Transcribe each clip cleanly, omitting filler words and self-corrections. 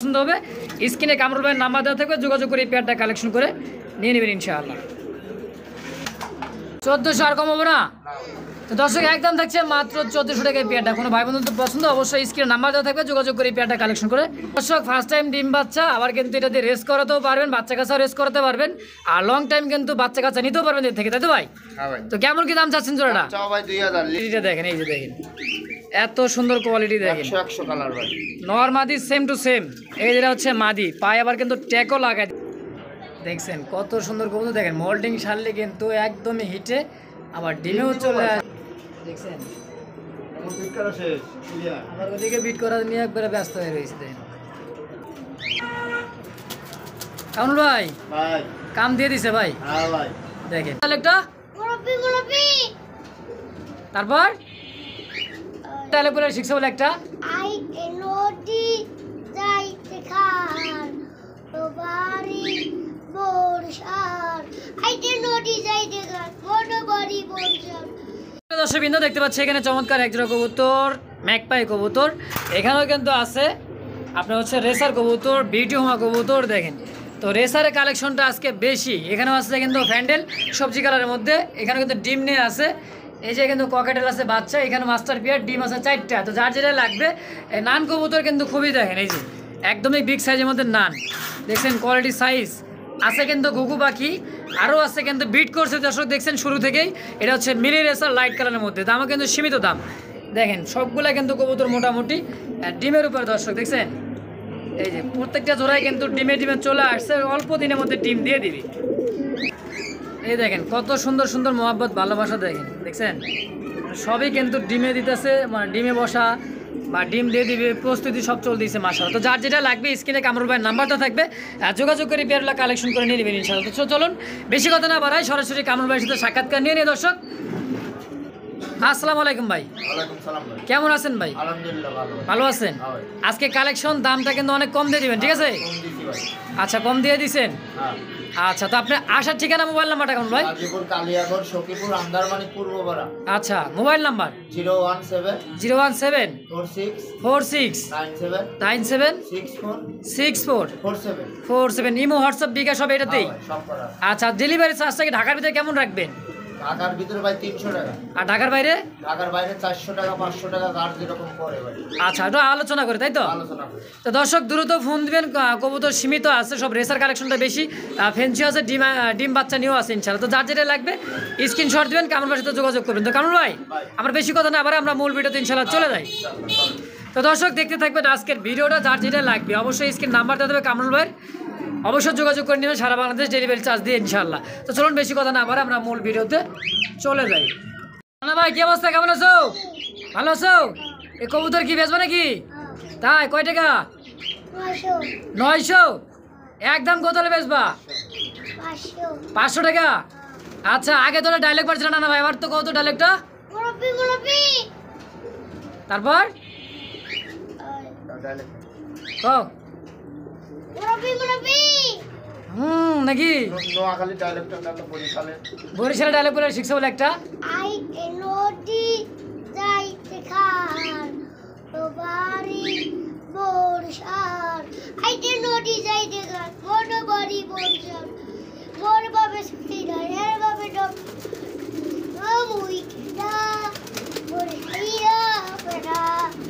পছন্দ হবে স্ক্রিনে কামরুল ভাইয়ের নাম্বার দেওয়া থাকবে, যোগাযোগ করে এই পেয়ারটা কালেকশন করে নিয়ে নেবেন ইনশাআল্লাহ। 1400 আর কম হবে না তো দর্শক, একদম থাকছে মাত্র 1400 টাকায় পেয়ারটা। কোনো ভাই বন্ধু পছন্দ অবশ্যই স্ক্রিনে নাম্বার দেওয়া থাকবে, যোগাযোগ করে এই পেয়ারটা কালেকশন করে। দর্শক ফার্স্ট টাইম ডিম বাচ্চা, আবার কিন্তু এটা দিয়ে রেস করাতেও পারবেন, বাচ্চা কাচ্চাও রেস করাতে পারবেন, আর লং টাইম কিন্তু বাচ্চা কাচ্চা নিতেও পারবেন এর থেকে, তাই তো ভাই? তো কেমন কি দাম চাচ্ছেন জোড়াটা? এটা দেখেন, এই যে দেখেন এত সুন্দর কোয়ালিটি দেখেন, নর মাদি সেম টু সেম। এই যেটা হচ্ছে মাদি, পায়ে আবার কিন্তু ট্যাগও লাগায়, দেখছেন কত সুন্দর কবুতর। দেখেন মোল্ডিং সারলে কিন্তু একদমই হিটে, আবার ডিমেও চলে আসে, দেখছেন আবার ওদিকে বিট করা নিয়ে একবারে ব্যস্ত হয়ে রয়েছে। দেখেন কামরুল ভাই কাম দিয়ে দিছে ভাই, দেখেন একটা তারপর তাহলে পরে শিখছে বলে একটা দর্শকবৃন্দ দেখতে পাচ্ছি এখানে চমৎকার একজোড়া কবুতর, ম্যাকপাই কবুতর। এখানেও কিন্তু আছে আপনার হচ্ছে রেসার কবুতর, বিউটি হোমা কবুতর। দেখেন তো রেসারের কালেকশনটা আজকে বেশি। এখানেও আছে কিন্তু ফ্যান্ডেল সবজি কালারের মধ্যে, এখানে কিন্তু ডিম নিয়ে আছে। এই যে কিন্তু ককেটেল আছে বাচ্চা, এখানে মাস্টার পিয়ার, ডিম আছে 4টা। তো যার যেটা লাগবে, নান কবুতর কিন্তু খুবই দেখেন, এই যে একদমই বিগ সাইজের মধ্যে নান, দেখছেন কোয়ালিটি সাইজ আছে কিন্তু। ঘুঘু পাখি আরও আছে কিন্তু, বিট করছে দর্শক দেখছেন শুরু থেকেই। এটা হচ্ছে মিলি রেসার লাইট কালারের মধ্যে, দামও কিন্তু সীমিত দাম। দেখেন সবগুলা কিন্তু কবুতর মোটামুটি ডিমের উপরে দর্শক দেখছেন, এই যে প্রত্যেকটা জোড়ায় কিন্তু ডিমে চলে আসছে, অল্প দিনের মধ্যে ডিম দিয়ে দিবি। এই দেখেন কত সুন্দর সুন্দর মোহাব্বত ভালোবাসা, দেখছেন সবই কিন্তু ডিমে দিতেছে, মানে ডিমে বসা বা ডিম দিয়ে দিবে প্রস্তুতি সব চল দিয়েছে মাশাআল্লাহ। তো যার যেটা লাগবে স্ক্রিনে কামরুল ভাইয়ের নাম্বারটা থাকবে, যোগাযোগ করে পেয়ারগুলো কালেকশন করে নিয়ে নেবেন ইনশাআল্লাহ। তো চলুন বেশি কথা না বাড়াই, সরাসরি কামরুল ভাইয়ের সাথে সাক্ষাৎকার নিয়ে নিয়ে দর্শক। আসসালামু আলাইকুম ভাই। কেমন আছেন ভাই? ভালো আছেন? আজকে কালেকশন দামটা কিন্তু অনেক কম দিয়ে দিবেন, ঠিক আছে? আচ্ছা কম দিয়ে দিছেন। আচ্ছা তো আপনার আসার ঠিকানা, মোবাইল নাম্বারটা কেমন ভাই? আচ্ছা মোবাইল নাম্বার 017 46 97 64 47। ইমো হোয়াটসঅ্যাপ বিকাশ সব এটাতেই? আচ্ছা ডেলিভারি চার্জটা কি ঢাকার ভিতরে কেমন রাখবেন? ঢাকার ভিতরে ভাই 300 টাকা, আর ঢাকার বাইরে? ঢাকার বাইরে 400 টাকা 500 টাকা, কার যেরকম পড়ে ভাই। আচ্ছা এটা আলোচনা করে, তাই তো? আলোচনা করে। তো দর্শক দ্রুত ফোন দিবেন, কবুতর সীমিত আছে, সব রেসার কালেকশনটা বেশি, ফেন্সি আছে, ডিম বাচ্চা নিয়েও আছে ইনশাআল্লাহ। তো যার যেটা লাগবে স্ক্রিনশট দিবেন, কামরুল ভাইয়ের সাথে যোগাযোগ করবেন। তো কামরুল ভাই আমরা বেশি কথা না, আবার আমরা মূল ভিডিওতে ইনশাআল্লাহ চলে যাই। তো দর্শক দেখতে থাকবেন আজকের ভিডিওটা, যার যেটা লাগবে অবশ্যই স্ক্রিন নাম্বার দিয়ে দেবে কামরুল ভাইয়ের, অবশ্যই যোগাযোগ করে নেবেন সারা বাংলাদেশ ডেলিভারি চার্জ দিয়ে ইনশাআল্লাহ। তো চলুন বেশি কথা না আবার আমরা মূল ভিডিওতে চলে যাই। না ভাই কি অবস্থা, কেমন আছো? ভালো আছো? এই কবুতর কি বেচবে নাকি? তাই কয় টাকা? 900। একদম কত হলে বেচবা? 500 টাকা। আচ্ছা আগে তোরা ডায়লগ পারছিল না ভাই, এবার তো কত ডায়লগটা? তারপর নাকি বরিশালের ডায়লগ বলে শিখছে বলে একটা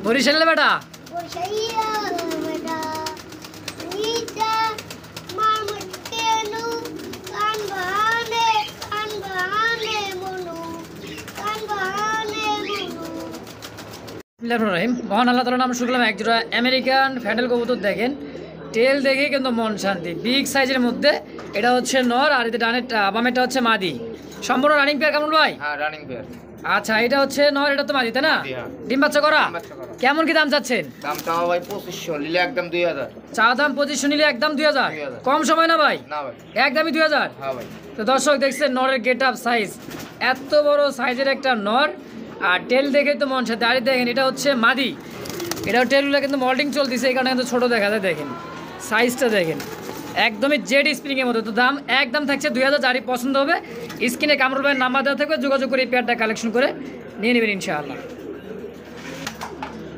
বরিশালের বেটা। মহান আল্লাহ তাআলার নাম শুনলাম, একজোড়া আমেরিকান ফ্যান্ডেল কবুতর। দেখেন টেল দেখে কিন্তু মন শান্তি, বিগ সাইজের মধ্যে। এটা হচ্ছে নর, আর এটা ডানের বামেরটা হচ্ছে মাদি। সম্পূর্ণ রানিং পেয়ার কেমন ভাই? হ্যাঁ রানিং পেয়ার। আচ্ছা এটা হচ্ছে নর, এটা তো মাদি, তাই না? ডিম বাচ্চা করা। কেমন কি দাম চাচ্ছেন? দাম চাওয়া ভাই 2500, নিলে একদম 2000। চা দাম 2500, নিলে একদম 2000। কম সময় না ভাই? না ভাই একদমই 2000। হ্যাঁ ভাই। তো দর্শক দেখছেন নরের গেট আপ সাইজ, এত বড় সাইজের একটা নর, আর টেল দেখে তো মন সাথে। আর দেখেন এটা হচ্ছে মাদি, এটাও টেলগুলো কিন্তু মল্টিং চলতেছে, এই কারণে কিন্তু ছোটো দেখা যায়। দেখেন সাইজটা দেখেন, একদমই জেড স্প্রিংয়ের মতো। তো দাম একদম থাকছে 2000। যারই পছন্দ হবে স্ক্রিনে কামরুল ভাইয়ের নাম্বার দেওয়া থাকবে, যোগাযোগ করে এই পেয়ারটা কালেকশন করে নিয়ে নেবেন ইনশাআল্লাহ।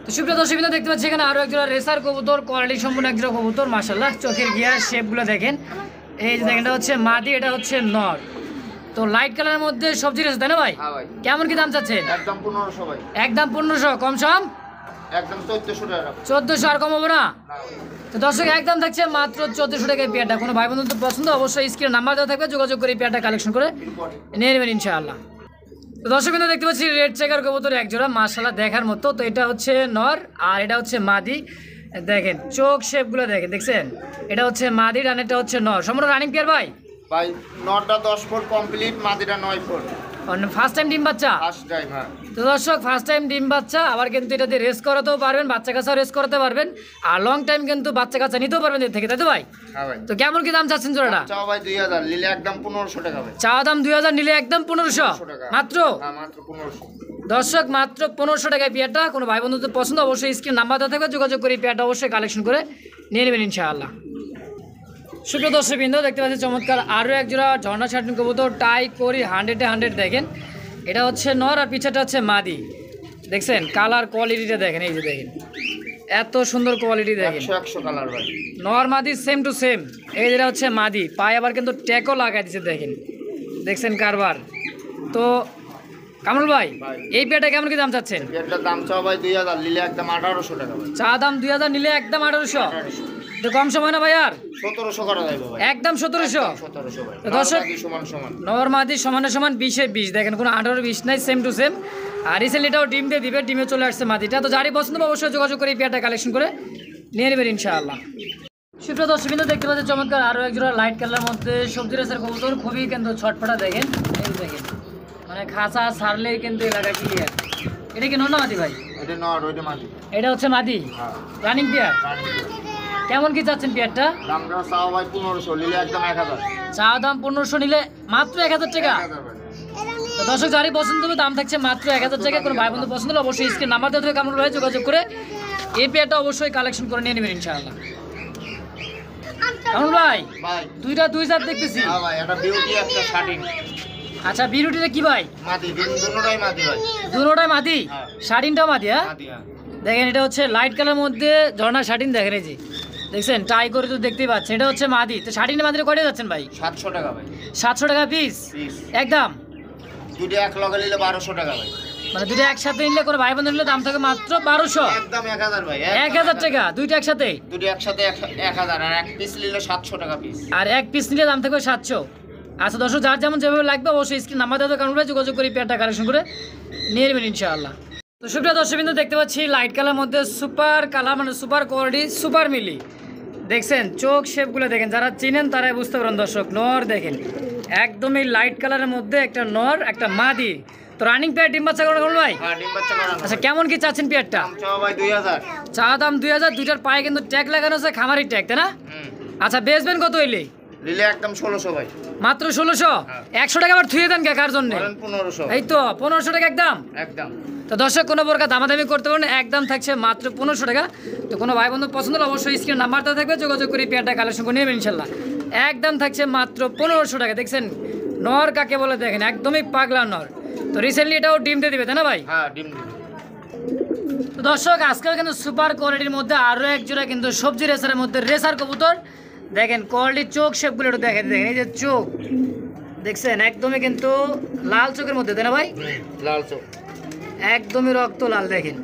তো সুপ্রিয় দর্শকবৃন্দ দেখতে পাচ্ছি এখানে আরো একজোড়া রেসার কবুতর, কোয়ালিটি সম্পূর্ণ একজোড়া কবুতর, মাশাআল্লাহ। চোখের গিয়ার শেপগুলো দেখেন, এই যে দেখেন, এটা হচ্ছে মাদি, এটা হচ্ছে নর। তো লাইট কালারের মধ্যে সবজি রয়েছে, তাই না ভাই? হ্যাঁ ভাই। কেমন কি দাম চাচ্ছেন? একদম 1500 ভাই। একদম 1500, কম সম একদম 1400 টাকা। 1400, আর কম হবে না? না ভাই। তো দর্শক একদম থাকছে মাত্র 1400 টাকায় পেয়ারটা। কোনো ভাই বন্ধু পছন্দ অবশ্যই স্ক্রিনে নাম্বার দেওয়া থাকবে, যোগাযোগ করে এই পেয়ারটা কালেকশন করে নিয়ে নেবেন ইনশাআল্লাহ। তো দর্শক কিন্তু দেখতে পাচ্ছি রেড চেকার কবুতর একজোড়া, মাশাআল্লাহ দেখার মতো। তো এটা হচ্ছে নর আর এটা হচ্ছে মাদি। দেখেন চোখ শেপগুলো দেখেন, দেখছেন? এটা হচ্ছে মাদি, ডানেরটা হচ্ছে নর। সম্পূর্ণ রানিং পেয়ার ভাই? ভাই 9টা 10 ফুট কমপ্লিট, মাদিটা 9 ফুট। ফার্স্ট টাইম ডিম বাচ্চা? First time. হ্যাঁ। তো দর্শক ফার্স্ট টাইম ডিম বাচ্চা, আবার কিন্তু এটা দিয়ে রেস করাতেও পারবেন, বাচ্চা কাচ্চাও রেস করাতে পারবেন, আর লং টাইম কিন্তু বাচ্চা কাচ্চা নিতেও পারবেন এর থেকে, তাই তো ভাই? হ্যাঁ ভাই। তো কেমন কি দাম চাচ্ছেন জোড়াটা? চাও ভাই 2000, নিলে একদম 1500 টাকা ভাই। চাওয়া দাম 2000, নিলে একদম 1500 টাকা। মাত্র? হ্যাঁ মাত্র 1500। দর্শক মাত্র 1500 টাকায় পেয়ারটা। কোনো ভাই বন্ধুদের পছন্দ অবশ্যই স্ক্রিন নাম্বার দেওয়া থাকবে, যোগাযোগ করে এই পেয়ারটা অবশ্যই কালেকশন করে নিয়ে নেবেন ইনশাআল্লাহ। সুপ্রিয় দর্শকবৃন্দ দেখতে পাচ্ছি চমৎকার আরও এক জোড়া ঝর্ণা ছাটনি কবুতর, টাই করি 100-এ 100 দেখেন। এটা হচ্ছে নর আর পিছাটা হচ্ছে মাদি। দেখছেন কালার কোয়ালিটিটা দেখেন, এই যে দেখেন এত সুন্দর কোয়ালিটি দেখেন। 100 কালার ভাই। নর মাদি সেম টু সেম। এই যেটা হচ্ছে মাদি, পায়ে আবার কিন্তু ট্যাগও লাগাই দিচ্ছে দেখেন, দেখছেন কারবার। তো কামরুল ভাই, এই পেয়ারটা কেমন কি দাম চাচ্ছেন? এটার দাম চাও ভাই 2000, নিলে একদম 1800 টাকা ভাই। চা দাম 2000, নিলে একদম 1800। তো কম সময় না ভাই? আর 1700 করা যাবে ভাই। একদম 1700। 1700 ভাই। তো দর্শক সমান সমান। নর মাদি সমানে সমান, 20-এ 20 দেখেন, কোনো 18-20 নাই, সেম টু সেম। আর রিসেন্টলিটাও ডিম দিয়ে দিবে, ডিমে চলে আসছে মাদিটা। তো যারই পছন্দ হবে অবশ্যই যোগাযোগ করে এই পেয়ারটা কালেকশন করে নিয়ে নেবেন ইনশাআল্লাহ। সুপ্রিয় দর্শকবৃন্দ দেখতে পাচ্ছেন চমৎকার আরও এক জোড়া লাইট কালারের মধ্যে সবজি রেসের কবুতর, খুবই কিন্তু ছটফটা দেখেন, এই দেখেন মানে খাঁচা ছাড়লেই কিন্তু এলাকা ক্লিয়ার। এটা কি নর না মাদি ভাই? এটা নর, ওইটা মাদি। এটা হচ্ছে মাদি, হ্যাঁ। Running pair. কেমন কি চাচ্ছেন পেয়ারটা? দামটা চাও ভাই 1500, নিলে একদম 1000। চা দাম 1500, নিলে মাত্র 1000 টাকা। 1000 ভাই। তো দর্শক যারই পছন্দ হবে দাম থাকছে মাত্র 1000 টাকা। কোনো ভাই বন্ধু পছন্দ হলে অবশ্যই স্ক্রিন নাম্বার দেওয়া থাকবে, কামরুল ভাই যোগাযোগ করে এই পেয়ারটা অবশ্যই কালেকশন করে নিয়ে নেবেন ইনশাআল্লাহ। কামরুল ভাই ভাই। দুইটা দুই জাত দেখতেছি। হ্যাঁ ভাই, একটা বিউটি একটা শাটিং। আচ্ছা বিউটিটা কি ভাই? মাদি, দুটোটাই মাদি ভাই। দুটোটাই মাদি, হ্যাঁ। শার্টিনটাও মাদি। হ্যাঁ মাদি। হ্যাঁ। দেখেন এটা হচ্ছে লাইট কালার মধ্যে ঝর্ণা শার্টিন, দেখেন এই যে দেখছেন টাই করে তো দেখতেই পাচ্ছেন। এটা হচ্ছে মাদি। তো শার্টিনের মাদিরে কয়টা যাচ্ছেন ভাই? 700 টাকা ভাই। 700 টাকা পিস পিস। একদম। দুটো এক লগে নিলে 1200 টাকা ভাই। মানে দুটো একসাথে নিলে কোনো ভাই বন্ধু নিলে দাম থাকে মাত্র 1200। একদম 1000 ভাই। 1000 টাকা দুইটা একসাথে। দুটো একসাথে 1000, আর এক পিস নিলে 700 টাকা পিস। আর এক পিস নিলে দাম থাকবে 700। আচ্ছা দর্শক যার যেমন যেভাবে লাগবে অবশ্যই স্ক্রিন নাম্বার দেওয়া কারণে যোগাযোগ করে পেয়ারটা কালেকশন করে নিয়ে নেবেন ইনশাআল্লাহ। তো সুপ্রিয় দর্শকবৃন্দ দেখতে পাচ্ছি লাইট কালার মধ্যে সুপার কালার, মানে সুপার কোয়ালিটি, সুপার মিলি। দেখছেন চোখ শেপগুলো দেখেন, যারা চিনেন তারাই বুঝতে পারেন। দর্শক নর দেখেন একদমই লাইট কালারের মধ্যে, একটা নর একটা মাদি। তো রানিং পেয়ার ডিম বাচ্চা করানো ভাই? হ্যাঁ, ডিম বাচ্চা করানো। আচ্ছা কেমন কি চাচ্ছেন পেয়ারটা? দাম চাও ভাই 2000। চা দাম 2000, দুইটার পায়ে কিন্তু ট্যাগ লাগানো আছে, খামারি ট্যাগ, তাই না? আচ্ছা বেচবেন কত হইলে? নিলে একদম 1600 ভাই। মাত্র 1600। 100 টাকা আবার থুয়ে দেন কার জন্য? ধরেন 1500। এই তো 1500 টাকা একদম। একদম। তো দর্শক কোনো প্রকার দামাদামি করতে পারেন, একদম থাকছে মাত্র 1500 টাকা। তো কোনো ভাই বন্ধু পছন্দ হলে অবশ্যই স্ক্রিন নাম্বারটা থাকবে, যোগাযোগ করে পেয়ারটা কালেকশন করে নেবেন ইনশাল্লাহ। একদম থাকছে মাত্র 1500 টাকা। দেখছেন নর কাকে বলে দেখেন, একদমই পাগলা নর। তো রিসেন্টলি এটাও ডিম দিয়ে দিবে, তাই না ভাই? হ্যাঁ, ডিম দিবে। তো দর্শক আজকাল কিন্তু সুপার কোয়ালিটির মধ্যে আরও এক জোড়া কিন্তু সবজি রেসারের মধ্যে রেসার কবুতর। দেখেন কোয়ালিটির চোখ শেপগুলো একটু দেখেন, দেখেন এই যে চোখ দেখছেন একদমই কিন্তু লাল চোখের মধ্যে, তাই না ভাই? লাল চোখ একদমই রক্ত লাল। দেখেন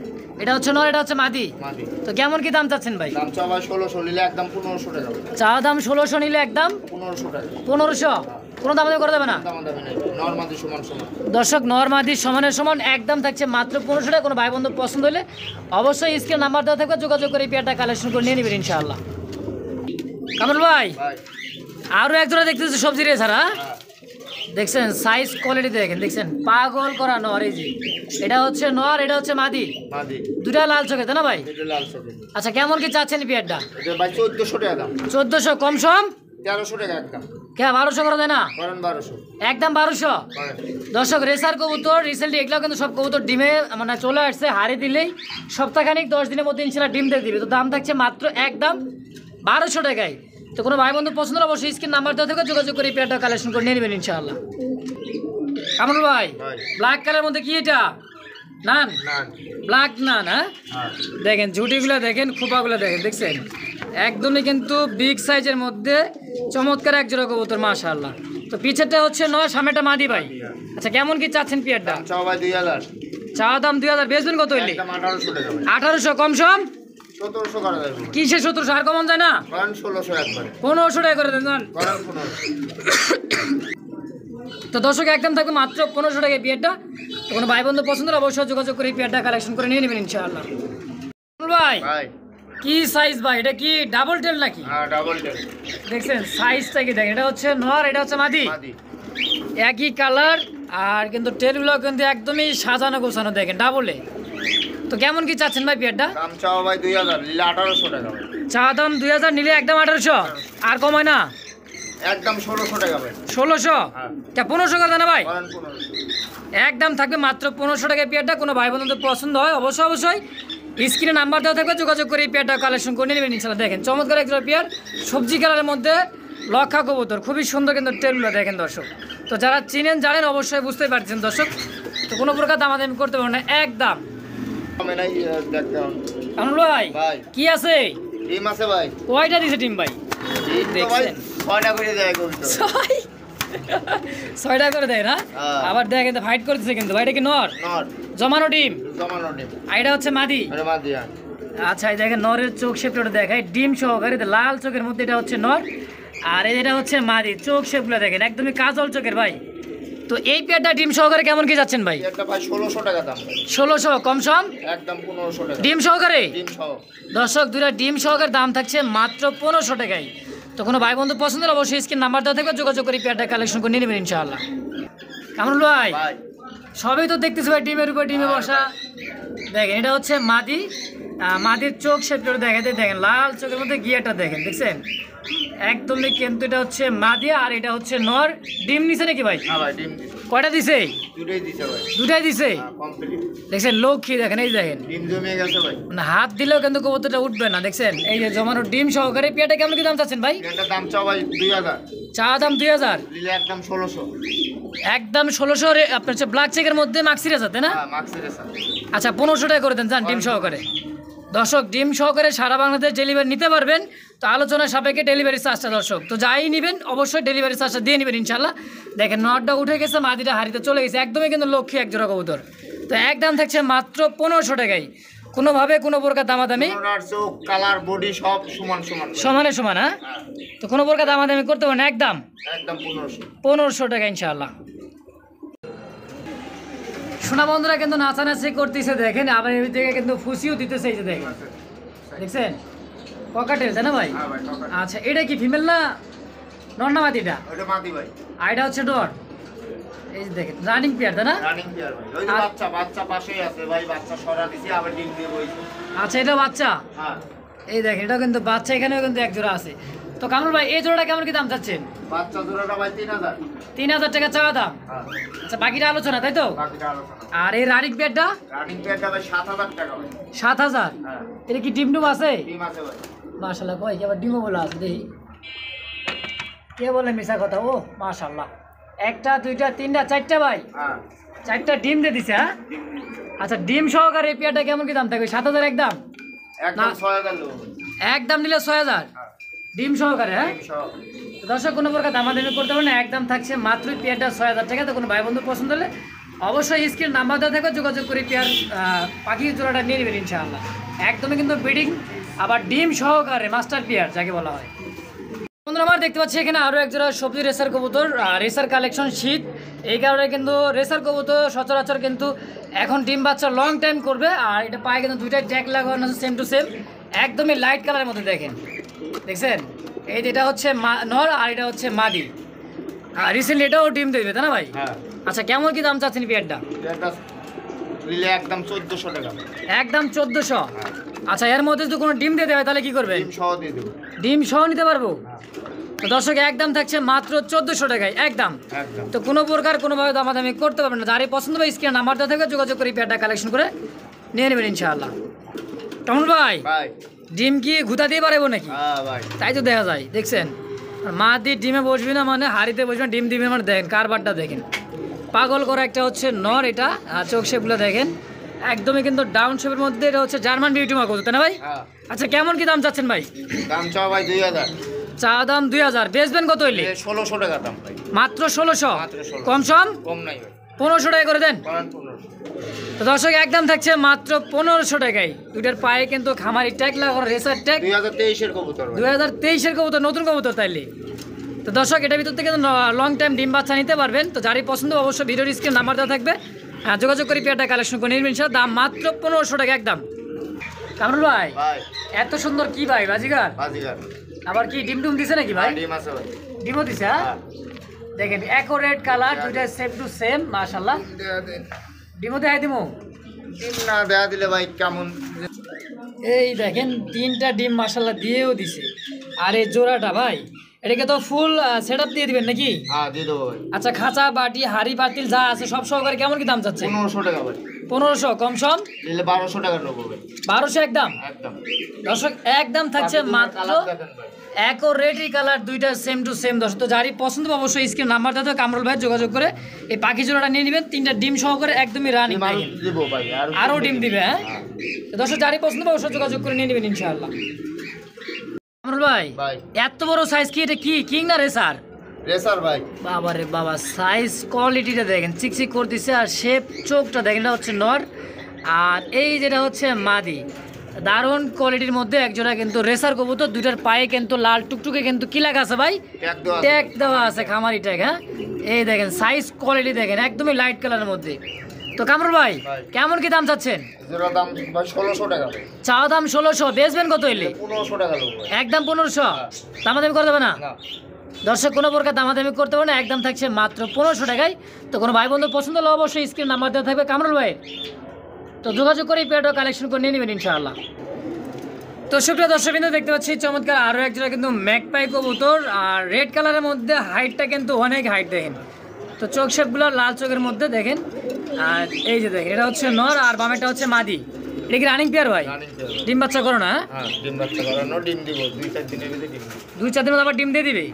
এটা হচ্ছে নর, এটা হচ্ছে মাদি। মাদি। তো কেমন কি দাম চাচ্ছেন ভাই? দাম চাও ভাই 1600, নিলে একদম 1500 টাকা ভাই। চা দাম 1600, নিলে একদম 1500 টাকা। 1500। কোনো দাম করা যাবে না? দাম দামি নাই, নর মাদি সমান সমান। দর্শক নর মাদি সমানের সমান, একদম থাকছে মাত্র 1500 টাকা। কোনো ভাই বন্ধু পছন্দ হলে অবশ্যই স্ক্রিন নাম্বার দেওয়া থাকবে, যোগাযোগ করে এই পেয়ারটা কালেকশন করে নিয়ে নেবেন ইনশাআল্লাহ। কামরুল ভাই ভাই। আরও এক জোড়া দেখতেছি সবজি রে ছাড়া। হ্যাঁ। দেখছেন সাইজ কোয়ালিটি দেখেন, দেখছেন পাগল করা নর। এই যে এটা হচ্ছে নর, এটা হচ্ছে মাদি। মাদি। দুটা লাল চোখে, তাই না ভাই? এটা লাল চোখে। আচ্ছা কেমন কি চাচ্ছেন পেয়ারটা? এটা ভাই 1400 টাকা দাম। 1400 কম সম? 1300 টাকা একদম। কে 1200 করা যায় না? করেন 1200। একদম 1200। করেন। দর্শক রেসার কবুতর রিসেন্টলি এগুলো কিন্তু সব কবুতর ডিমে মানে চলে আসছে, হারে দিলেই সপ্তাহখানিক 10 দিনের মধ্যে ইনশাল্লাহ ডিম দিয়ে দিবে। তো দাম থাকছে মাত্র একদম 1200 টাকায়। তো কোনো ভাই বন্ধু পছন্দ হলে অবশ্যই স্ক্রিন নাম্বার দেওয়া থেকে যোগাযোগ করে এই পেয়ারটা কালেকশন করে নিয়ে নেবেন ইনশাআল্লাহ। কামরুল ভাই ভাই। ব্ল্যাক কালার মধ্যে কি এটা? নান নান ব্ল্যাক নান, হ্যাঁ হ্যাঁ দেখেন ঝুটিগুলো দেখেন, খোপাগুলো দেখেন, দেখছেন একদমই কিন্তু বিগ সাইজের মধ্যে চমৎকার এক জোড়া কবুতর মাশাআল্লাহ। তো পিছেরটা হচ্ছে নয়, সামনেটা মাদি ভাই। আচ্ছা কেমন কি চাচ্ছেন পেয়ারটা? চাও ভাই 2000 চা দাম 2000, বেচবেন কত হইলে? একদম 1800 টাকা ভাই 1800 কম সম 1700 করা যাবে কিসে 1700 আর কমন যায় না? কারণ 1600 একবারে 1500 টাকা করে দেন যান। কারণ 1500 তো দর্শক একদম থাকবে মাত্র 1500 টাকায় পেয়ারটা। তো কোনো ভাই বন্ধু পছন্দ হলে অবশ্যই যোগাযোগ করে এই পেয়ারটা কালেকশন করে নিয়ে নেবেন ইনশাআল্লাহ। ভাই ভাই কি সাইজ ভাই, এটা কি ডাবল টেল নাকি? হ্যাঁ ডাবল টেল দেখছেন সাইজটা কি দেখেন, এটা হচ্ছে নর, এটা হচ্ছে মাদি, মাদি একই কালার আর কিন্তু টেলগুলো কিন্তু একদমই সাজানো গোছানো দেখেন ডাবলে। তো কেমন কি চাচ্ছেন ভাই পেয়ারটা? দাম চাও ভাই 2000 নিলে 1800 টাকা ভাই চা দাম 2000, নিলে একদম 1800 আর কমায় না? একদম 1600 টাকা ভাই 1600 হ্যাঁ 1500 করে দেন না ভাই? কারণ 1500 একদম থাকবে মাত্র 1500 টাকায় পেয়ারটা। কোনো ভাই বন্ধুদের পছন্দ হয় অবশ্যই স্ক্রিনে নাম্বার দেওয়া থাকবে, যোগাযোগ করে এই পেয়ারটা কালেকশন করে নেবেন ইনশাআল্লাহ। দেখেন চমৎকার একটা পেয়ার, সবজি কালারের মধ্যে লক্ষা কবুতর, খুবই সুন্দর কিন্তু টেলগুলো দেখেন দর্শক। তো যারা চিনেন জানেন অবশ্যই বুঝতে পারছেন দর্শক। তো কোনো প্রকার দামাদামি করতে পারবো না, একদম। কমে নাই দেখতাম কামরুল ভাই ভাই কি আছে? ডিম আছে ভাই কয়টা দিছে টিম ভাই? ডিম তো ভাই দেখছেন? 6টা করে দেয় কবিতা 6টা করে দেয় না? হ্যাঁ। আবার দেখেন ফাইট করতেছে কিন্তু ভাই, এটা কি নর নর জমানো ডিম? জমানো ডিম আর এটা হচ্ছে মাদি। আরে মাদি হ্যাঁ আচ্ছা এই দেখেন নরের চোখ শেপটা দেখায়, ডিম সহকারে লাল চোখের মধ্যে এটা হচ্ছে নর, আর এটা হচ্ছে মাদি। চোখ শেপগুলো দেখেন একদমই কাজল চোখের ভাই। তো এই পেয়ারটা ডিম সহকারে কেমন কি যাচ্ছেন ভাই? এটা ভাই 1600 টাকা দাম 1600 কম সম একদম 1500 টাকা ডিম সহকারে। ডিম সহ দর্শক দুইটা ডিম সহকারে দাম থাকছে মাত্র 1500 টাকায়। তো কোনো ভাই বন্ধু পছন্দের অবশ্যই স্ক্রিন নাম্বার দেওয়া থাকবে, যোগাযোগ করে পেয়ারটা কালেকশন করে নিয়ে নেবেন ইনশাআল্লাহ। কামরুল ভাই ভাই সবই তো দেখতেছি ভাই ডিমের উপর ডিমে বসা। দেখেন এটা হচ্ছে মাদি, মাদির চোখ শেপটা দেখাতে দেখেন, লাল চোখের মধ্যে গিয়ারটা দেখেন, দেখছেন একদমই কিন্তু এটা হচ্ছে মাদি আর এটা হচ্ছে নর। ডিম নিছে নাকি ভাই? হ্যাঁ ভাই ডিম দিছে কয়টা দিছে? দুটোই দিছে ভাই দুটাই দিছে। হ্যাঁ কমপ্লিট দেখছেন লক্ষ্মী দেখেন, এই দেখেন ডিম জমিয়ে গেছে ভাই মানে হাত দিলেও কিন্তু কবুতরটা উঠবে না, দেখছেন এই যে জমানো ডিম সহকারে। পেয়ারটা কেমন কি দাম চাচ্ছেন ভাই? এটার দাম চাও ভাই 2000 চা দাম 2000, দিলে একদম 1600 একদম 1600। আপনার হচ্ছে ব্ল্যাক চেকের মধ্যে মাক্সিরা যাতে না? হ্যাঁ মাক্সের স্যার আচ্ছা 1500 টাকা করে দেন যান ডিম সহকারে। দর্শক ডিম সহকারে সারা বাংলাদেশ ডেলিভারি নিতে পারবেন। তো আলোচনা সাপেক্ষে ডেলিভারি চার্জটা দর্শক, তো যাই নেবেন অবশ্যই ডেলিভারি চার্জটা দিয়ে নেবেন ইনশাল্লাহ। দেখেন নটটা উঠে গেছে, মাদিটা হাড়িতে চলে গেছে, একদমই কিন্তু লক্ষ্মী এক জোড়া কবুতর। তো একদম থাকছে মাত্র 1500 টাকায়। কোনোভাবে কোনো প্রকার দামাদামি ওনার চোখ কালার বডি সব সমান সমান সমানে সমান, হ্যাঁ তো কোনো প্রকার দামাদামি করতে পারেন একদম একদম 1500 টাকা ইনশাআল্লাহ। শোনা বন্ধুরা কিন্তু নাচানাচি করতেছে দেখেন, আবার এই দিকে কিন্তু ফুসিও দিতেছে, এই যে দেখেন দেখছেন ককাটেল তাই না ভাই? হ্যাঁ ভাই কাকা আচ্ছা এটা কি ফিমেল না নর না মাদিটা? ওটা মাদি ভাই আর এটা হচ্ছে ডর। এই যে দেখেন রানিং পেয়ার তাই না? রানিং পেয়ার ভাই ওই যে আর- বাচ্চা পাশেই আছে ভাই বাচ্চা সরা দিছি আবার ডিম দিয়ে বইছে আচ্ছা এটা বাচ্চা, হ্যাঁ এই দেখেন এটা কিন্তু বাচ্চা, এখানেও কিন্তু এক জোড়া আছে। তো কামরুল ভাই এই জোড়াটা কেমন কি দাম চাচ্ছেন? বাচ্চা জোড়াটা ভাই 3000 3000 টাকা চাওয়া দাম। হ্যাঁ আচ্ছা বাকিটা আলোচনা তাই তো? বাকিটা আলোচনা আর এই রানিং পেয়ারটা রানিং পেয়ারটা ভাই 7000 টাকা ভাই 7000। হ্যাঁ এটা কি ডিম ডুম আছে? ডিম আছে ভাই মাশাল্লাহ কয় কি আবার ডিমও বলা আছে দেখি, কে বলে মিশা কথা? ও মাশাল্লাহ, একটা দুইটা তিনটা চারটা ভাই, হ্যাঁ চারটা ডিম দিয়ে দিছে। হ্যাঁ ডিম আচ্ছা ডিম সহকারে এই পেয়ারটা কেমন কি দাম থাকবে? 7000 একদম? একদম না। 6000 লোক একদম নিলে 6000 হ্যাঁ ডিম সহকারে। হ্যাঁ ডিম সহ তো দর্শক কোনো প্রকার দামাদামি করতে পারেন না, একদম থাকছে মাত্র পেয়ারটা 6000 টাকা। তো কোনো ভাই বন্ধু পছন্দ হলে অবশ্যই স্ক্রিন নাম্বার দেওয়া থাকবে, যোগাযোগ করে পেয়ার পাখির জোড়াটা নিয়ে নেবেন ইনশাআল্লাহ। একদমই কিন্তু ব্রিডিং আবার ডিম সহকারে মাস্টার পেয়ার যাকে বলা হয়। বন্ধুরা আমার দেখতে পাচ্ছি এখানে আরও এক জোড়া সবজি রেসার কবুতর, রেসার কালেকশন শীত, এই কারণে কিন্তু রেসার কবুতর সচরাচর কিন্তু এখন ডিম বাচ্চা লং টাইম করবে। আর এটা পায়ে কিন্তু দুইটাই ট্যাগ লাগানো আছে সেম টু সেম, একদমই লাইট কালারের মধ্যে দেখেন, দেখছেন এই যে এটা হচ্ছে নর আর এটা হচ্ছে মাদি। আর রিসেন্টলি এটাও ডিম দেবে তাই না ভাই? হ্যাঁ আচ্ছা কেমন কি দাম চাচ্ছেন পেয়ারটা? পেয়ারটা নিলে একদম 1400 টাকা একদম 1400। আচ্ছা এর মধ্যে যদি কোনো ডিম দিয়ে দেবে তাহলে কি করবে? ডিম সহ দিয়ে দেবো ডিম সহ নিতে পারবো? হ্যাঁ তো দর্শক একদম থাকছে মাত্র 1400 টাকায় একদম। একদম তো কোনো প্রকার কোনোভাবে দামাদামি করতে পারবেন না, যারই পছন্দ হয় স্ক্রিনে নাম্বার দেওয়া থাকবে, যোগাযোগ করে পেয়ারটা কালেকশন করে নিয়ে নেবেন ইনশাআল্লাহ। টমল ভাই ভাই ডিম কি ঘুতা দিয়ে পারবো নাকি? হ্যাঁ ভাই তাই তো দেখা যায়, দেখছেন মা দিয়ে ডিমে বসবি না মানে হাড়িতে বসবেন, ডিম দিবে মানে দেখেন কারবারটা দেখেন, পাগল করা একটা হচ্ছে নর এটা, আর চোখ শেপগুলো দেখেন একদমই কিন্তু ডাউন শেপের মধ্যে, এটা হচ্ছে জার্মান বিউটি মা কবুতর, তাই না ভাই? হ্যাঁ। আচ্ছা কেমন কি দাম চাচ্ছেন ভাই? দাম চাও ভাই 2000। চা দাম 2000, বেচবেন কত হইলে? 1600 টাকা দাম ভাই। মাত্র 1600? মাত্র 1600। কম সম? কম নাই ভাই। 1500 টাকা করে দেন। 1500। তো দর্শক একদম থাকছে মাত্র 1500 টাকায়। দুইটার পায়ে কিন্তু খামারি ট্যাগ লাগানো, রেসার ট্যাগ। 2023 এর কবুতর ভাই। 2023 এর কবুতর, নতুন কবুতর তাইলে। তো দর্শক এটার ভিতর থেকে লং টাইম ডিম বাচ্চা নিতে পারবেন। তো যারই পছন্দ অবশ্যই ভিডিওর স্ক্রিন নাম্বার দেওয়া থাকবে, যোগাযোগ করে পেয়ারটা কালেকশন করে নিবেন। দাম মাত্র 1500 টাকা একদম। কামরুল ভাই ভাই এত সুন্দর কি ভাই বাজিগার? বাজিগার। আবার কি ডিম টুম দিছে নাকি ভাই? ডিম আছে ভাই। ডিমও দিছে? হ্যাঁ দেখেন অ্যাকোরেট কালার, দুইটা সেম টু সেম মাশাআল্লাহ। ডিমও দেখাই দিমু? ডিম না দেয়া দিলে ভাই কেমন? এই দেখেন তিনটা ডিম মাশাআল্লাহ দিয়েও দিছে। আর এই জোড়াটা ভাই এটাকে তো ফুল সেটআপ দিয়ে দিবেন নাকি? হ্যাঁ দিয়ে দেবো ভাই। আচ্ছা খাঁচা বাটি হাড়ি পাতিল যা আছে সব সহকারে কেমন কি দাম চাচ্ছে? 1500 টাকা ভাই। 1500 কম সম? নিলে 1200 টাকা নেবো ভাই। 1200 একদম? একদম। দর্শক একদম থাকছে মাত্র অ্যাকোরেটই কালার, দুইটা সেম টু সেম। দর্শক তো যারই পছন্দ অবশ্যই স্ক্রিন নাম্বার দেওয়া থাকবে, কামরুল ভাই যোগাযোগ করে এই পাখি জোড়াটা নিয়ে নেবেন। তিনটা ডিম সহকারে একদমই রানিং। দিব ভাই আরও ডিম দিবে। হ্যাঁ তো দর্শক যারই পছন্দ অবশ্যই যোগাযোগ করে নিয়ে নেবেন ইনশাআল্লাহ। কামরুল ভাই এত বড় সাইজ কি? এটা কি কিং না রেসার? রেসার ভাই। বাবা রে বাবা, সাইজ কোয়ালিটিটা দেখেন, চিকচিক করতেছে। আর শেপ চোখটা দেখেন, এটা হচ্ছে নর আর এই যেটা হচ্ছে মাদি। দারুণ কোয়ালিটির মধ্যে একজোড়া কিন্তু রেসার কবুতর। দুইটার পায়ে কিন্তু লাল টুকটুকে কিন্তু কি লাগা আছে ভাই? ট্যাগ দেওয়া আছে, খামারি ট্যাগ। হ্যাঁ এই দেখেন সাইজ কোয়ালিটি দেখেন, একদমই লাইট কালারের মধ্যে। তো কামরুল ভাই কেমন কি দাম চাচ্ছেন? জোড়া দাম ভাই 1600 টাকা। চা দাম 1600, বেচবেন কত হইলে? 1500 টাকা নেবো ভাই। একদম 1500? দামাদামি করে দেবে না? দর্শক কোনো প্রকার দামাদামি করতে পারে না, একদম থাকছে মাত্র 1500 টাকায়। তো কোনো ভাই বন্ধু পছন্দ হলে অবশ্যই স্ক্রিন নাম্বার দেওয়া থাকবে কামরুল ভাই, তো যোগাযোগ করে পেয়ারটা কালেকশন করে নিয়ে নেবেন ইনশাআল্লাহ। তো সুপ্রিয় দর্শকবৃন্দ দেখতে পাচ্ছি চমৎকার আরও একজোড়া কিন্তু ম্যাকপাই কবুতর। আর রেড কালারের মধ্যে হাইটটা কিন্তু অনেক হাইট দেখেন। তো চোখ শেপগুলো লাল চোখের মধ্যে দেখেন। আর এই যে দেখেন এটা হচ্ছে নর আর বামেরটা হচ্ছে মাদি। এটা কি রানিং পেয়ার ভাই? ডিম বাচ্চা করো না? হ্যাঁ ডিম বাচ্চা করানো, ডিম দিব 2-4 দিনের ভিতরে ডিম দিব। 2-4 দিন আবার ডিম দিয়ে দিবে?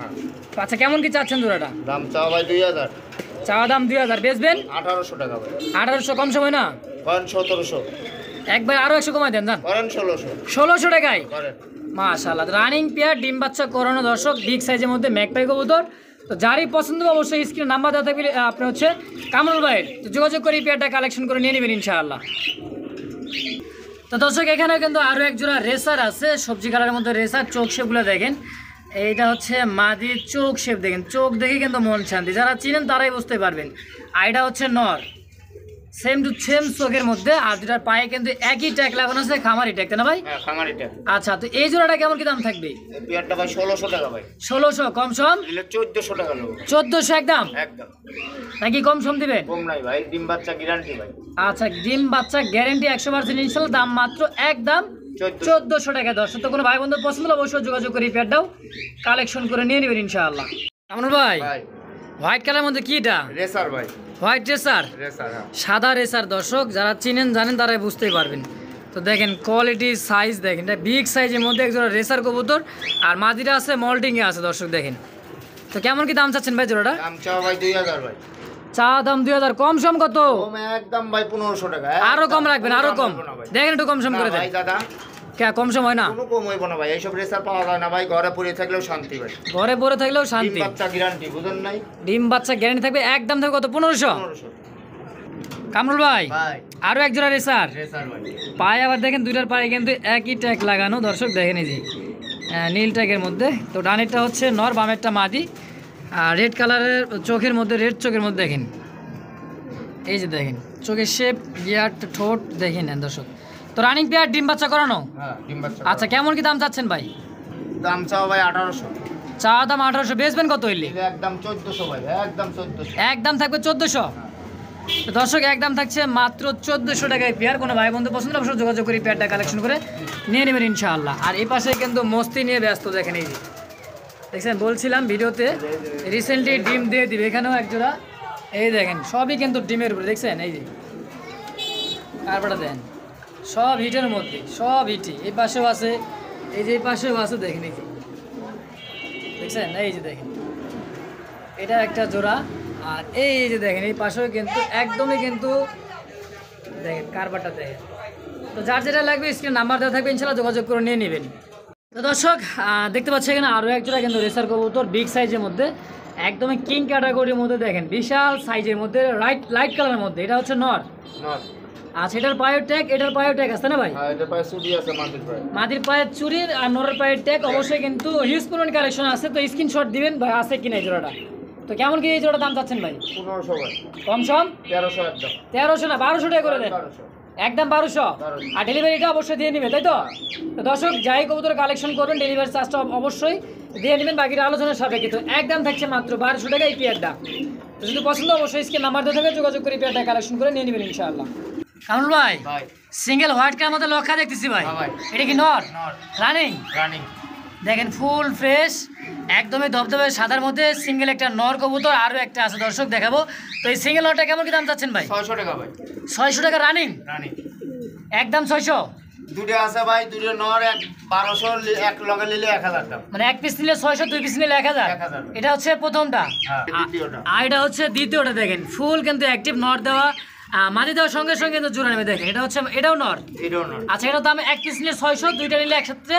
আচ্ছা কেমন কি চাচ্ছেন জোড়াটা? দাম চাও ভাই 2000। চাওয়া দাম 2000, বেচবেন 1800 টাকা ভাই। 1800 কম সময় না? করেন 1700। একবার আরো 100 কমাই দেন, জান করেন 1600। 1600 টাকায় করেন। মাশাআল্লাহ, রানিং পেয়ার ডিম বাচ্চা করানো দর্শক, বিগ সাইজের মধ্যে ম্যাকপাই কবুতর। তো যারই পছন্দ অবশ্যই স্ক্রিনে নাম্বার দেওয়া থাকবে আপনি হচ্ছে কামরুল ভাইয়ের, তো যোগাযোগ করে পেয়ারটা কালেকশন করে নিয়ে নেবেন ইনশাআল্লাহ। তো দর্শক এখানে কিন্তু আরও এক জোড়া রেসার আছে, সবজি কালারের মধ্যে রেসার। চোখ শেপগুলো দেখেন, এইটা হচ্ছে মাদির চোখ শেপ দেখেন, চোখ দেখে কিন্তু মন শান্তি, যারা চিনেন তারাই বুঝতে পারবেন। আর এটা হচ্ছে নর, সেম টু সেম চোখের মধ্যে। আর দুটার পায়ে কিন্তু একই ট্যাগ লাগানো আছে, খামারি ট্যাগ, তাই না ভাই? হ্যাঁ খামারি ট্যাগ। আচ্ছা তো এই জোড়াটা কেমন কি দাম থাকবে? এই পেয়ারটা ভাই 1600 টাকা ভাই। 1600 কম সম? দিলে 1400 টাকা নেব। 1400 একদম? একদম। নাকি কম সম দিবেন? কম নাই ভাই, ডিম বাচ্চা গ্যারান্টি ভাই। আচ্ছা ডিম বাচ্চা গ্যারান্টি 100% ইনশাআল্লাহ। দাম মাত্র একদম 1400 টাকা। দর্শক তো কোনো ভাই বন্ধু পছন্দ হলে অবশ্যই যোগাযোগ করে পেয়ারটাও কালেকশন করে নিয়ে নেবেন ইনশাআল্লাহ। আমন ভাই হোয়াইট কালারের মধ্যে কি এটা? রেসার ভাই। White racer? রেসার হ্যাঁ। সাদা রেসার। দর্শক যারা চিনেন জানেন তারাই বুঝতেই পারবেন। তো দেখেন কোয়ালিটি সাইজ দেখেন, এটা বিগ সাইজের মধ্যে একজোড়া রেসার কবুতর। আর মাদিরা আছে মল্টিংয়ে আছে দর্শক দেখেন। তো কেমন কি দাম চাচ্ছেন ভাই জোড়াটা? দাম চাও ভাই 2000 ভাই। চা দাম 2000, কম সম কত? কম একদম ভাই 1500 টাকা। আরো কম রাখবেন, আরো কম দেখেন, একটু কম সম করে দেন ভাই দাদা। কে কম সম হয় না? কোনো কম হইব না ভাই, এইসব রেসার পাওয়া যায় না ভাই, ঘরে পড়ে থাকলেও শান্তি ভাই। ঘরে পড়ে থাকলেও ডিম শান্তি। বাচ্চা গ্যারান্টি, বুঝেন নাই? ডিম বাচ্চা গ্যারান্টি থাকবে, একদম থাকবে কত? 1500? 1500। কামরুল ভাই ভাই আরো এক জোড়া রেসার। রেসার ভাই। পায়ে আবার দেখেন দুইটার পায়ে কিন্তু একই ট্যাগ লাগানো দর্শক দেখেন, এই যে নীল ট্যাগের মধ্যে। তো ডানেরটা হচ্ছে নর, বামেরটা মাদি। আর রেড কালারের চোখের মধ্যে, রেড চোখের মধ্যে দেখেন, এই যে দেখেন চোখের শেপ, গিয়ার, ঠোঁট দেখেন দর্শক। তো রানিং পেয়ার ডিম বাচ্চা করানো? হ্যাঁ ডিম বাচ্চা। আচ্ছা কেমন কি দাম চাচ্ছেন ভাই? দাম চাও ভাই 1800। চা দাম 1800, বেচবেন কত হইলে? একদম 1400 ভাই, একদম 1400। একদম থাকবে 1400? তো দর্শক একদম থাকছে মাত্র 1400 টাকায় পেয়ার। কোনো ভাই বন্ধু পছন্দ অবশ্যই যোগাযোগ করে পেয়ারটা কালেকশন করে নিয়ে নেবেন ইনশাআল্লাহ। আর এই পাশে কিন্তু মস্তি নিয়ে ব্যস্ত দেখেন, এই যে দেখছেন বলছিলাম ভিডিওতে রিসেন্টলি ডিম দিয়ে দিবে, এখানেও এক জোড়া। এই দেখেন সবই কিন্তু ডিমের উপরে, দেখছেন এই যে কারবারটা দেন, সব হিটের মধ্যে, সব হিটই। এই পাশেও আছে, এই যে এই পাশেও আছে দেখেন, এই যে দেখছেন, এই যে দেখেন এটা একটা জোড়া। আর এই যে দেখেন এই পাশেও কিন্তু একদমই কিন্তু দেখেন কারবারটা দেখেন। তো যার যেটা লাগবে স্ক্রিন নাম্বার দেওয়া থাকবে, ইনশাল্লাহ যোগাযোগ করে নিয়ে নেবেন। তো দর্শক দেখতে পাচ্ছি এখানে আরও একজোড়া কিন্তু রেসার কবুতর বিগ সাইজের মধ্যে, একদমই কিং ক্যাটাগরির মধ্যে দেখেন, বিশাল সাইজের মধ্যে লাইট কালারের মধ্যে। এটা হচ্ছে নর। আচ্ছা, এটার পায়ের ট্যাগ, এটার পায়ের ট্যাগ আছে না ভাই? এটা পায়ে চুড়ি আছে, মাদির পায়ের চুরির আর নরের পায়ের ট্যাগ অবশ্যই কিন্তু হিউজ পরিমাণ কালেকশন আছে। তো স্ক্রিনশট দিবেন ভাই আছে কিনা এই জোড়াটা। তো কেমন কি এই জোড়া দাম চাচ্ছেন ভাই? 1500 ভাই। কম সম 1300 একদম। 1300 না 1200 টাকা করে দেন। 1200 একদম 1200। আর ডেলিভারিটা অবশ্যই দিয়ে নেবে, তাই তো? তো দর্শক যাই কবুতর কালেকশন করবেন ডেলিভারি চার্জটা অবশ্যই দিয়ে নেবেন, বাকিটা আলোচনার সাপেক্ষে। তো একদম থাকছে মাত্র 1200 টাকা এই পেয়ারটা। তো যদি পছন্দ অবশ্যই স্ক্রিন নাম্বার দিয়ে থাকবে, যোগাযোগ করে পেয়ারটা কালেকশন করে নিয়ে নেবেন ইনশাআল্লাহ। কামরুল ভাই, সিঙ্গেল হোয়াইট কার মধ্যে লক্ষা দেখতেছি ভাই, এটা কি নর? রানিং দেখেন, ফুল ফ্রেশ, একদমই ধবধবে সাদার মধ্যে সিঙ্গেল একটা নর কবুতর, আরও একটা আছে দর্শক দেখাবো। তো এই সিঙ্গেল নরটা কেমন কি দাম চাচ্ছেন ভাই? 600 টাকা ভাই। 600 টাকা রানিং? একদম 600। দুটো আছে ভাই, দুটো নর, 1200 এক লগে নিলে 1000 টাকা। মানে এক পিস নিলে 600, দুই পিস নিলে 1000। এটা হচ্ছে প্রথমটা, আর এটা হচ্ছে দ্বিতীয়টা। দেখেন ফুল কিন্তু অ্যাক্টিভ নর দেওয়া, মাটি দেওয়ার সঙ্গে সঙ্গে কিন্তু জোড়া নেবে। দেখেন এটা হচ্ছে, এটাও নর। আচ্ছা, এটার দাম এক পিস নিলে 600, দুইটা নিলে একসাথে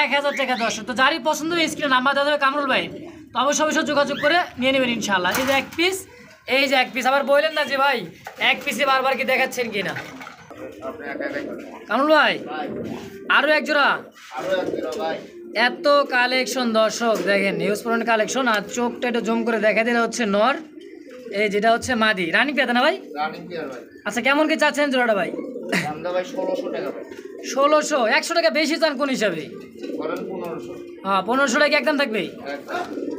1000 টাকা। দর্শক তো যারই পছন্দ স্ক্রিনে নাম্বার দেওয়া হবে কামরুল ভাই, তো অবশ্যই যোগাযোগ করে নিয়ে নেবেন ইনশাআল্লাহ। এই যে এক পিস, এই যে এক পিস, আবার বললেন না যে ভাই এক পিসে বারবার কি দেখাচ্ছেন কিনা। কামরুল ভাই আরো এক জোড়া ভাই। এত কালেকশন দর্শক দেখেন, নিউজ পয়েন্ট কালেকশন। আর চোখটা একটু জম করে দেখা দিলে হচ্ছে নর, এই যেটা হচ্ছে মাদি। রানিং পেতা না ভাই? আচ্ছা, কেমন কি চাচ্ছেন জোড়াটা ভাই? 1600 টাকা ভাই। 1600? 100 টাকা বেশি চান কোন হিসাবে? 1500। হ্যাঁ, 1500 টাকা একদম থাকবে।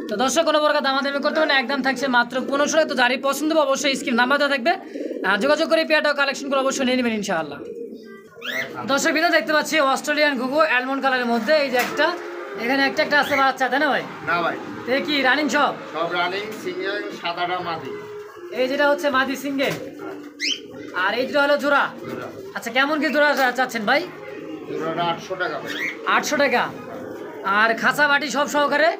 তো দর্শক কোনো প্রকার দামাদামি করতে হবে না, একদম থাকছে মাত্র 1500 টাকা। তো যারই পছন্দ হবে অবশ্যই স্ক্রিন নাম্বার দেওয়া থাকবে, যোগাযোগ করে পেয়ারটাও কালেকশন করে অবশ্যই নিয়ে নেবেন ইনশাআল্লাহ। দর্শক বিন্দু দেখতে পাচ্ছি অস্ট্রেলিয়ান ঘুঘু অ্যালমন্ড কালারের মধ্যে, এই যে একটা, এখানে একটা আছে বাচ্চা, তাই না ভাই? না ভাই, এ কি রানিং? সব রানিং, সিঙ্গেল, সাদাটা মাদি। এই যেটা হচ্ছে মাদি সিঙ্গেল, আর এই যেটা হলো জোড়া। আচ্ছা, কেমন কি জোড়া চাচ্ছেন ভাই? জোড়াটা 800 টাকা ভাই। 800 টাকা। আর খাঁচা বাটি সব সহকারে?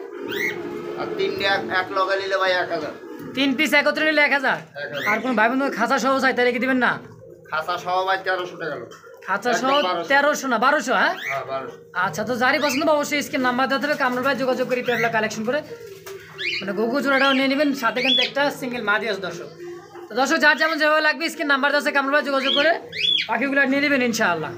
আর তিনটে এক লগে নিলে ভাই 1000। 3 পিস একত্রে নিলে 1000। আর কোনো ভাই বন্ধু খাঁচা সহ চাই তাহলে কি দিবেন না? খাসা সহ ভাই 1300 টাকা। খাঁচা সহ 1300 না 1200? হ্যাঁ, 1200। আচ্ছা, তো যারই পছন্দ অবশ্যই স্ক্রিন নাম্বার দেওয়া হবে, কামরুল ভাই যোগাযোগ করে পেয়ারগুলো কালেকশন করে মানে ঘুঘু জোড়াটাও নিয়ে নেবেন, সাথে কিন্তু একটা সিঙ্গেল মাদি আছে দর্শক। তো দর্শক যার যেমন যেভাবে লাগবে স্ক্রিন নাম্বার দেওয়া আছে, কামরুল ভাই যোগাযোগ করে পাখিগুলো নিয়ে নেবেন ইনশাআল্লাহ।